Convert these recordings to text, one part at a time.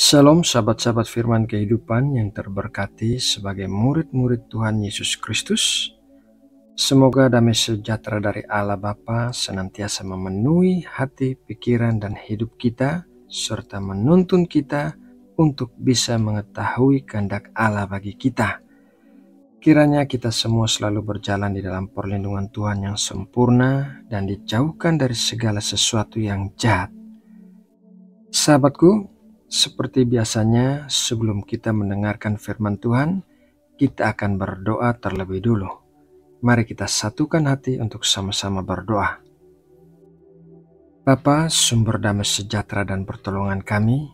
Shalom sahabat-sahabat firman kehidupan yang terberkati sebagai murid-murid Tuhan Yesus Kristus. Semoga damai sejahtera dari Allah Bapa senantiasa memenuhi hati, pikiran, dan hidup kita, serta menuntun kita untuk bisa mengetahui kehendak Allah bagi kita. Kiranya kita semua selalu berjalan di dalam perlindungan Tuhan yang sempurna dan dijauhkan dari segala sesuatu yang jahat. Sahabatku, seperti biasanya sebelum kita mendengarkan firman Tuhan, kita akan berdoa terlebih dulu. Mari kita satukan hati untuk sama-sama berdoa. Bapa, sumber damai sejahtera dan pertolongan kami,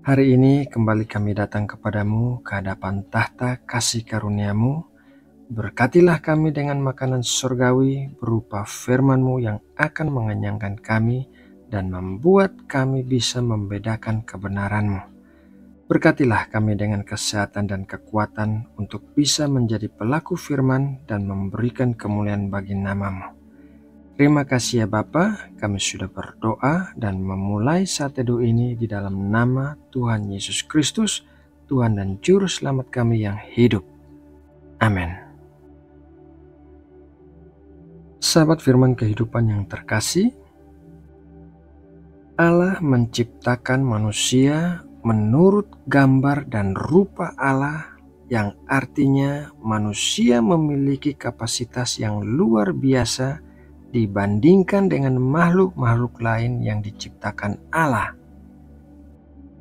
hari ini kembali kami datang kepadamu ke hadapan tahta kasih karunia-Mu. Berkatilah kami dengan makanan surgawi berupa firman-Mu yang akan mengenyangkan kami dan membuat kami bisa membedakan kebenaran-Mu. Berkatilah kami dengan kesehatan dan kekuatan untuk bisa menjadi pelaku firman dan memberikan kemuliaan bagi nama-Mu. Terima kasih ya Bapa, kami sudah berdoa dan memulai saat teduh ini di dalam nama Tuhan Yesus Kristus, Tuhan dan Juru Selamat kami yang hidup. Amin. Sahabat firman kehidupan yang terkasih, Allah menciptakan manusia menurut gambar dan rupa Allah, yang artinya manusia memiliki kapasitas yang luar biasa dibandingkan dengan makhluk-makhluk lain yang diciptakan Allah.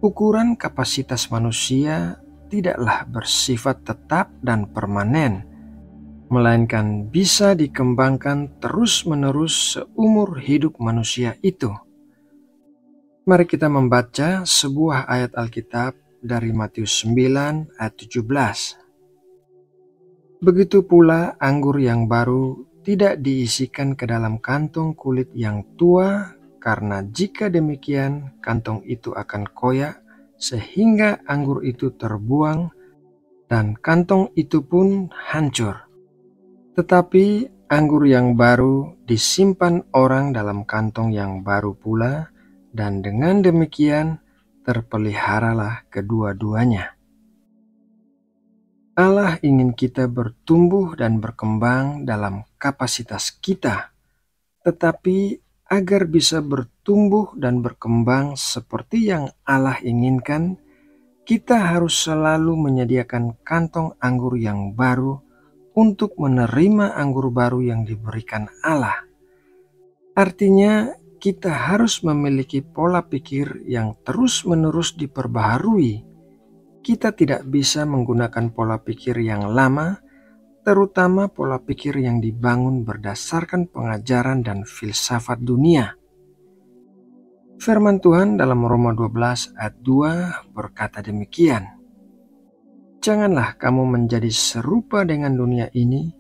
Ukuran kapasitas manusia tidaklah bersifat tetap dan permanen, melainkan bisa dikembangkan terus-menerus seumur hidup manusia itu. Mari kita membaca sebuah ayat Alkitab dari Matius 9 ayat 17. Begitu pula anggur yang baru tidak diisikan ke dalam kantong kulit yang tua, karena jika demikian kantong itu akan koyak sehingga anggur itu terbuang dan kantong itu pun hancur. Tetapi anggur yang baru disimpan orang dalam kantong yang baru pula, dan dengan demikian terpeliharalah kedua-duanya. Allah ingin kita bertumbuh dan berkembang dalam kapasitas kita, tetapi agar bisa bertumbuh dan berkembang seperti yang Allah inginkan, kita harus selalu menyediakan kantong anggur yang baru untuk menerima anggur baru yang diberikan Allah. Artinya, kita harus memiliki pola pikir yang terus-menerus diperbaharui. Kita tidak bisa menggunakan pola pikir yang lama, terutama pola pikir yang dibangun berdasarkan pengajaran dan filsafat dunia. Firman Tuhan dalam Roma 12 ayat 2 berkata demikian. Janganlah kamu menjadi serupa dengan dunia ini,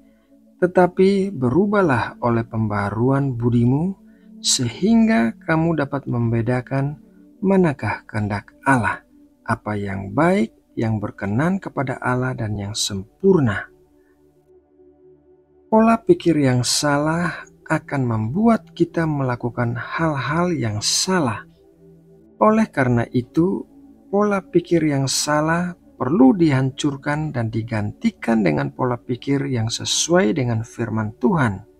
tetapi berubahlah oleh pembaharuan budimu, sehingga kamu dapat membedakan manakah kehendak Allah, apa yang baik, yang berkenan kepada Allah, dan yang sempurna. Pola pikir yang salah akan membuat kita melakukan hal-hal yang salah. Oleh karena itu, pola pikir yang salah perlu dihancurkan dan digantikan dengan pola pikir yang sesuai dengan firman Tuhan.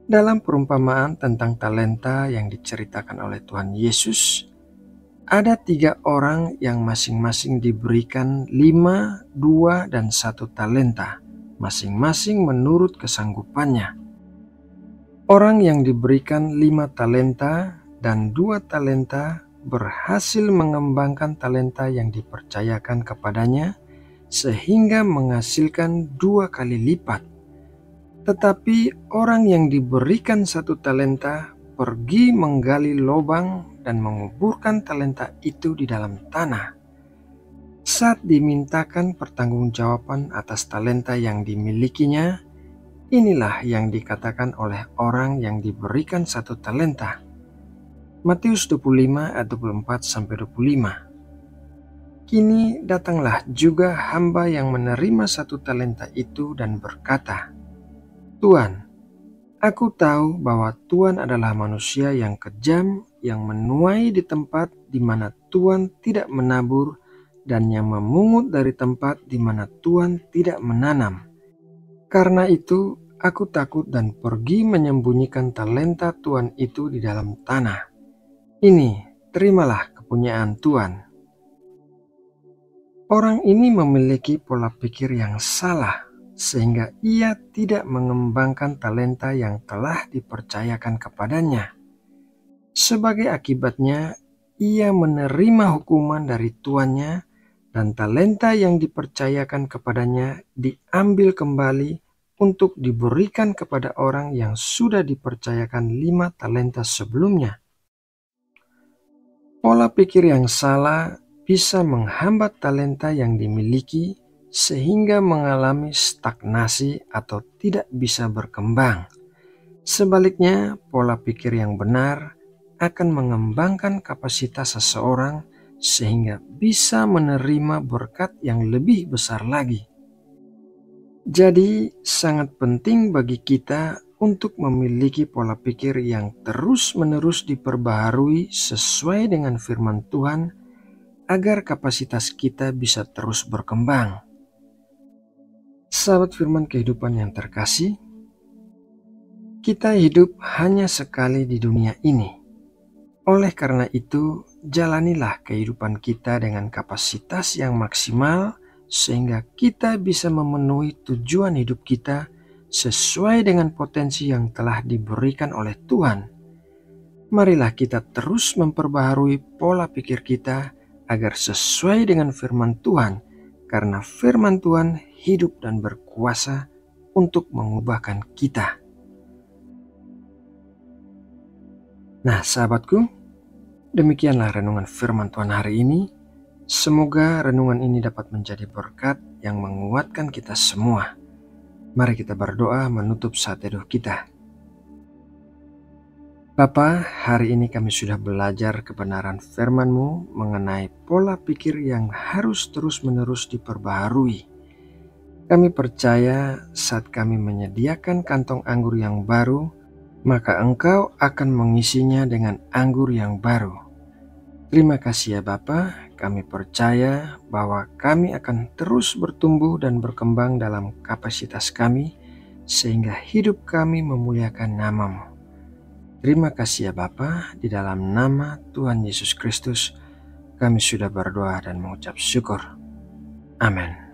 Dalam perumpamaan tentang talenta yang diceritakan oleh Tuhan Yesus, ada 3 orang yang masing-masing diberikan 5, 2, dan 1 talenta, masing-masing menurut kesanggupannya. Orang yang diberikan 5 talenta dan 2 talenta berhasil mengembangkan talenta yang dipercayakan kepadanya, sehingga menghasilkan 2 kali lipat. Tetapi orang yang diberikan 1 talenta pergi menggali lubang dan menguburkan talenta itu di dalam tanah. Saat dimintakan pertanggungjawaban atas talenta yang dimilikinya, inilah yang dikatakan oleh orang yang diberikan 1 talenta. Matius 25 ayat 24-25. Kini datanglah juga hamba yang menerima 1 talenta itu dan berkata, Tuan, aku tahu bahwa Tuan adalah manusia yang kejam, yang menuai di tempat di mana Tuhan tidak menabur, dan yang memungut dari tempat di mana Tuhan tidak menanam. Karena itu, aku takut dan pergi menyembunyikan talenta Tuhan itu di dalam tanah. Ini, terimalah kepunyaan Tuhan. Orang ini memiliki pola pikir yang salah, sehingga ia tidak mengembangkan talenta yang telah dipercayakan kepadanya. Sebagai akibatnya, ia menerima hukuman dari tuannya, dan talenta yang dipercayakan kepadanya diambil kembali untuk diberikan kepada orang yang sudah dipercayakan 5 talenta sebelumnya. Pola pikir yang salah bisa menghambat talenta yang dimiliki sehingga mengalami stagnasi atau tidak bisa berkembang. Sebaliknya, pola pikir yang benar akan mengembangkan kapasitas seseorang sehingga bisa menerima berkat yang lebih besar lagi. Jadi, sangat penting bagi kita untuk memiliki pola pikir yang terus-menerus diperbaharui sesuai dengan firman Tuhan agar kapasitas kita bisa terus berkembang. Sahabat firman kehidupan yang terkasih, kita hidup hanya sekali di dunia ini. Oleh karena itu, jalanilah kehidupan kita dengan kapasitas yang maksimal sehingga kita bisa memenuhi tujuan hidup kita sesuai dengan potensi yang telah diberikan oleh Tuhan. Marilah kita terus memperbaharui pola pikir kita agar sesuai dengan firman Tuhan, karena firman Tuhan hidup dan berkuasa untuk mengubahkan kita. Nah, sahabatku, demikianlah renungan firman Tuhan hari ini. Semoga renungan ini dapat menjadi berkat yang menguatkan kita semua. Mari kita berdoa menutup saat teduh kita. Bapa, hari ini kami sudah belajar kebenaran firman-Mu mengenai pola pikir yang harus terus-menerus diperbaharui. Kami percaya saat kami menyediakan kantong anggur yang baru, maka Engkau akan mengisinya dengan anggur yang baru. Terima kasih ya Bapa, kami percaya bahwa kami akan terus bertumbuh dan berkembang dalam kapasitas kami, sehingga hidup kami memuliakan nama-Mu. Terima kasih ya Bapa, di dalam nama Tuhan Yesus Kristus, kami sudah berdoa dan mengucap syukur. Amin.